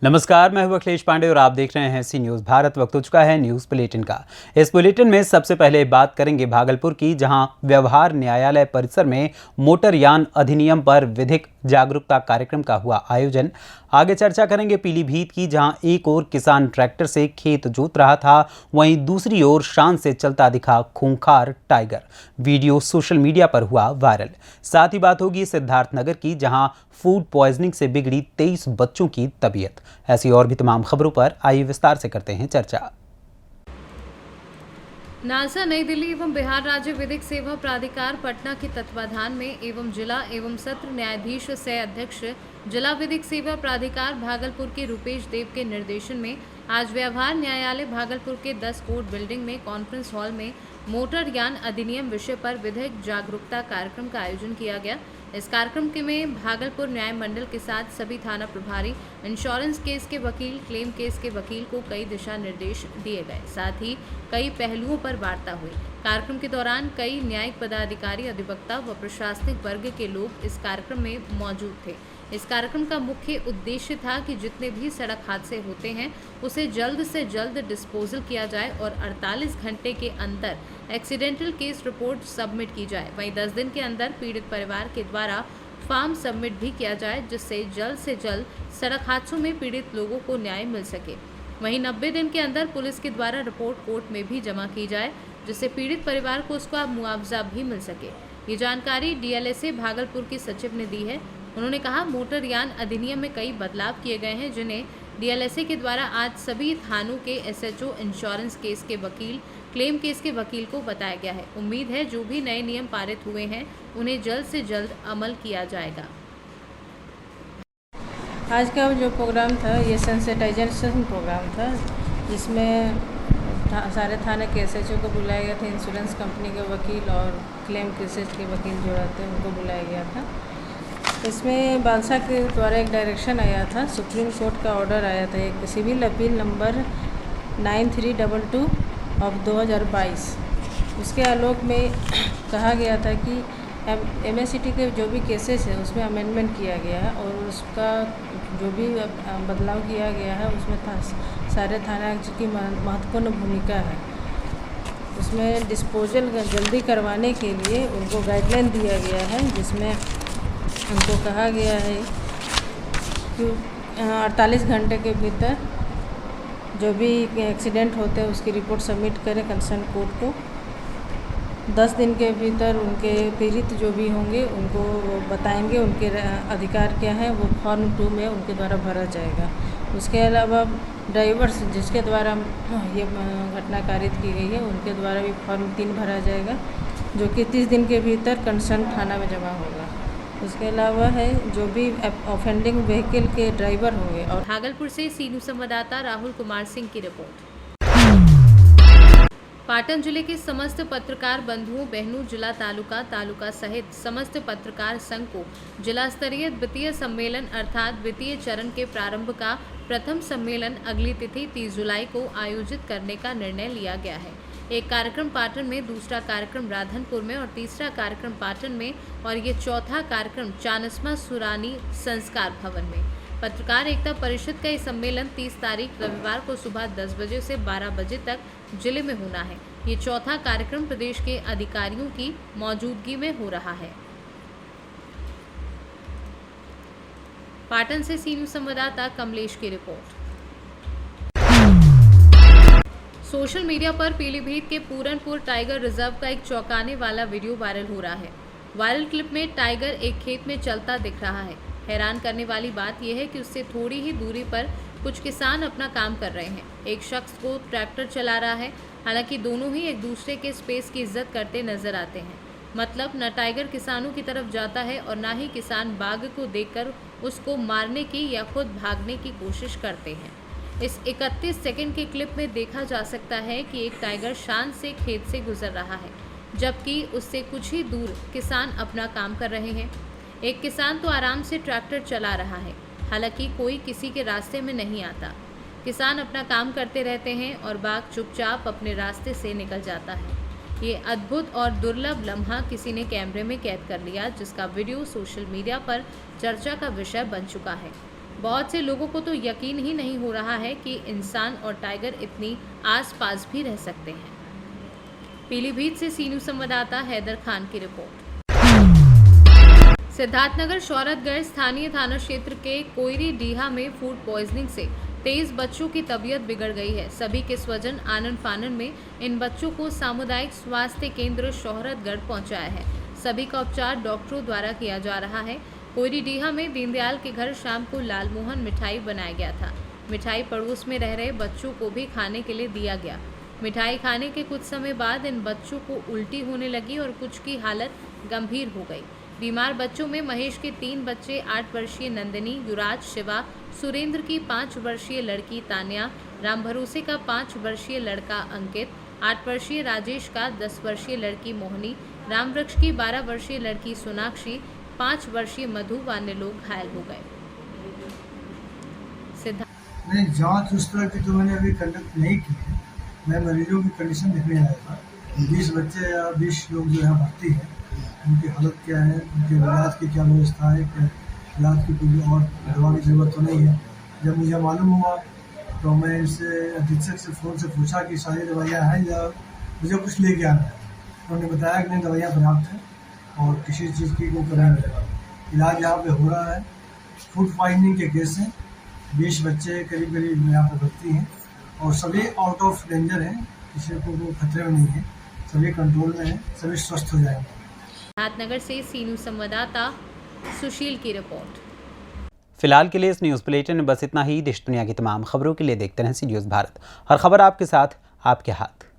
नमस्कार, मैं हूं अखिलेश पांडे और आप देख रहे हैं सी न्यूज़ भारत। वक्त हो चुका है न्यूज़ बुलेटिन का। इस बुलेटिन में सबसे पहले बात करेंगे भागलपुर की, जहां व्यवहार न्यायालय परिसर में मोटरयान अधिनियम पर विधिक जागरूकता कार्यक्रम का हुआ आयोजन। आगे चर्चा करेंगे पीलीभीत की, जहां एक ओर किसान ट्रैक्टर से खेत जोत रहा था, वहीं दूसरी ओर शान से चलता दिखा खूंखार टाइगर। वीडियो सोशल मीडिया पर हुआ वायरल। साथ ही बात होगी सिद्धार्थनगर की, जहां फूड पॉइजनिंग से बिगड़ी 23 बच्चों की तबीयत। ऐसी और भी तमाम खबरों पर आइए विस्तार से करते हैं चर्चा। नालसा नई दिल्ली एवं बिहार राज्य विधिक सेवा प्राधिकार पटना के तत्वाधान में एवं जिला एवं सत्र न्यायाधीश सह अध्यक्ष जिला विधिक सेवा प्राधिकार भागलपुर के रूपेश देव के निर्देशन में आज व्यवहार न्यायालय भागलपुर के 10 कोर्ट बिल्डिंग में कॉन्फ्रेंस हॉल में मोटरयान अधिनियम विषय पर विधिक जागरूकता कार्यक्रम का आयोजन किया गया। इस कार्यक्रम के में भागलपुर न्याय मंडल के साथ सभी थाना प्रभारी, इंश्योरेंस केस के वकील, क्लेम केस के वकील को कई दिशा निर्देश दिए गए। साथ ही कई पहलुओं पर वार्ता हुई। कार्यक्रम के दौरान कई न्यायिक पदाधिकारी, अधिवक्ता व प्रशासनिक वर्ग के लोग इस कार्यक्रम में मौजूद थे। इस कार्यक्रम का मुख्य उद्देश्य था कि जितने भी सड़क हादसे होते हैं उसे जल्द से जल्द डिस्पोजल किया जाए और 48 घंटे के अंदर एक्सीडेंटल केस रिपोर्ट सबमिट की जाए। वहीं 10 दिन के अंदर पीड़ित परिवार के द्वारा फॉर्म सबमिट भी किया जाए, जिससे जल्द से जल्द सड़क हादसों में पीड़ित लोगों को न्याय मिल सके। वहीं 90 दिन के अंदर पुलिस के द्वारा रिपोर्ट कोर्ट में भी जमा की जाए, जिससे पीड़ित परिवार को उसका मुआवजा भी मिल सके। ये जानकारी डीएलएसए भागलपुर के सचिव ने दी है। उन्होंने कहा, मोटरयान अधिनियम में कई बदलाव किए गए हैं, जिन्हें डीएलएसए के द्वारा आज सभी थानों के एसएचओ, इंश्योरेंस केस के वकील, क्लेम केस के वकील को बताया गया है। उम्मीद है जो भी नए नियम पारित हुए हैं उन्हें जल्द से जल्द अमल किया जाएगा। आज का जो प्रोग्राम था ये सेंसिटाइजेशन प्रोग्राम था, जिसमें सारे थाने के एसएचओ को बुलाया गया था, इंश्योरेंस कंपनी के वकील और क्लेम केसेज के वकील जो रहते हैं उनको बुलाया गया था। इसमें बादशाह के द्वारा एक डायरेक्शन आया था, सुप्रीम कोर्ट का ऑर्डर आया था, एक सिविल अपील नंबर 9322 ऑफ 2022। उसके आलोक में कहा गया था कि एमएससीटी के जो भी केसेस हैं उसमें अमेंडमेंट किया गया है और उसका जो भी बदलाव किया गया है उसमें सारे थाना की महत्वपूर्ण भूमिका है। उसमें डिस्पोजल जल्दी करवाने के लिए उनको गाइडलाइन दिया गया है, जिसमें उनको कहा गया है कि 48 घंटे के भीतर जो भी एक्सीडेंट होते हैं उसकी रिपोर्ट सबमिट करें कंसर्न कोर्ट को। 10 दिन के भीतर उनके पीड़ित जो भी होंगे उनको बताएंगे उनके अधिकार क्या है, वो फॉर्म 2 में उनके द्वारा भरा जाएगा। उसके अलावा ड्राइवर्स जिसके द्वारा ये घटना कारित की गई है उनके द्वारा भी फॉर्म 3 भरा जाएगा, जो कि 30 दिन के भीतर कंसर्न थाना में जमा होगा। उसके अलावा है जो भी ऑफेंडिंग व्हीकल के ड्राइवर होंगे। और भागलपुर से सी न्यूज़ संवाददाता राहुल कुमार सिंह की रिपोर्ट। पाटन जिले के समस्त पत्रकार बंधुओं बहनों, जिला तालुका सहित समस्त पत्रकार संघ को जिला स्तरीय द्वितीय सम्मेलन अर्थात द्वितीय चरण के प्रारंभ का प्रथम सम्मेलन अगली तिथि 30 जुलाई को आयोजित करने का निर्णय लिया गया है। एक कार्यक्रम पाटन में, दूसरा कार्यक्रम राधनपुर में और तीसरा कार्यक्रम पाटन में और ये चौथा कार्यक्रम चानस्मा सुरानी संस्कार भवन में। पत्रकार एकता परिषद का ये सम्मेलन 30 तारीख रविवार को सुबह 10 बजे से 12 बजे तक जिले में होना है। ये चौथा कार्यक्रम प्रदेश के अधिकारियों की मौजूदगी में हो रहा है। पाटन से सी न्यूज़ संवाददाता कमलेश की रिपोर्ट। सोशल मीडिया पर पीलीभीत के पूरनपुर टाइगर रिजर्व का एक चौंकाने वाला वीडियो वायरल हो रहा है। वायरल क्लिप में टाइगर एक खेत में चलता दिख रहा है। हैरान करने वाली बात यह है कि उससे थोड़ी ही दूरी पर कुछ किसान अपना काम कर रहे हैं। एक शख्स को ट्रैक्टर चला रहा है। हालांकि दोनों ही एक दूसरे के स्पेस की इज्जत करते नजर आते हैं। मतलब न टाइगर किसानों की तरफ जाता है और न ही किसान बाघ को देखकर उसको मारने की या खुद भागने की कोशिश करते हैं। इस 31 सेकंड के क्लिप में देखा जा सकता है कि एक टाइगर शान से खेत से गुजर रहा है, जबकि उससे कुछ ही दूर किसान अपना काम कर रहे हैं। एक किसान तो आराम से ट्रैक्टर चला रहा है, हालांकि कोई किसी के रास्ते में नहीं आता। किसान अपना काम करते रहते हैं और बाघ चुपचाप अपने रास्ते से निकल जाता है। ये अद्भुत और दुर्लभ लम्हा किसी ने कैमरे में कैद कर लिया, जिसका वीडियो सोशल मीडिया पर चर्चा का विषय बन चुका है। बहुत से लोगों को तो यकीन ही नहीं हो रहा है कि इंसान और टाइगर इतनी आसपास भी रह सकते हैं। पीलीभीत से सी न्यूज़ संवाददाता हैदर खान की रिपोर्ट। सिद्धार्थनगर शौरतगढ़ स्थानीय थाना क्षेत्र के कोयरी डीहा में फूड पॉइजनिंग से 23 बच्चों की तबीयत बिगड़ गई है। सभी के स्वजन आनन फानन में इन बच्चों को सामुदायिक स्वास्थ्य केंद्र शौहरतगढ़ पहुंचाया है। सभी का उपचार डॉक्टरों द्वारा किया जा रहा है। कोयरी डीहा में दीनदयाल के घर शाम को लालमोहन मिठाई बनाया गया था। मिठाई पड़ोस में रह रहे बच्चों को भी खाने के लिए दिया गया। मिठाई खाने के कुछ समय बाद इन बच्चों को उल्टी होने लगी और कुछ की हालत गंभीर हो गई। बीमार बच्चों में महेश के 3 बच्चे, 8 वर्षीय नंदिनी, युवराज, शिवा, सुरेंद्र की 5 वर्षीय लड़की तान्या, राम भरोसे का 5 वर्षीय लड़का अंकित, 8 वर्षीय राजेश का 10 वर्षीय लड़की मोहनी, राम वृक्ष की 12 वर्षीय लड़की सोनाक्षी, 5 वर्षीय मधु व अन्य लोग घायल हो गए। नहीं, जांच उस तरह की तो मैंने अभी कंडक्ट नहीं की है। मैं मरीजों की कंडीशन देखने आया था। 20 बच्चे या 20 लोग जो है भर्ती हैं, उनकी हालत क्या है, उनके इलाज की क्या व्यवस्था है, क्या इलाज की कोई और दवा की ज़रूरत तो नहीं है। जब मुझे मालूम हुआ तो मैं इनसे अधीक्षक से फ़ोन से पूछा कि सारी दवाइयाँ हैं या मुझे कुछ लेके आना है। उन्होंने बताया कि नहीं, दवाइयाँ पर्याप्त हैं और किसी चीज़ की कोई कमी नहीं है। इलाज यहाँ पे हो रहा है। फूड पॉइजनिंग के केस हैं। 20 बच्चे करीब यहाँ पर भर्ती हैं और सभी आउट ऑफ डेंजर हैं, किसी को कोई खतरे में नहीं है, सभी कंट्रोल में हैं, सभी स्वस्थ हो जाएंगे। सिद्धार्थनगर से सी न्यूज़ संवाददाता सुशील की रिपोर्ट। फिलहाल के लिए इस न्यूज़ बुलेटिन में बस इतना ही। देश दुनिया की तमाम खबरों के लिए देखते रहें सी न्यूज़ भारत। हर खबर आपके साथ, आपके हाथ।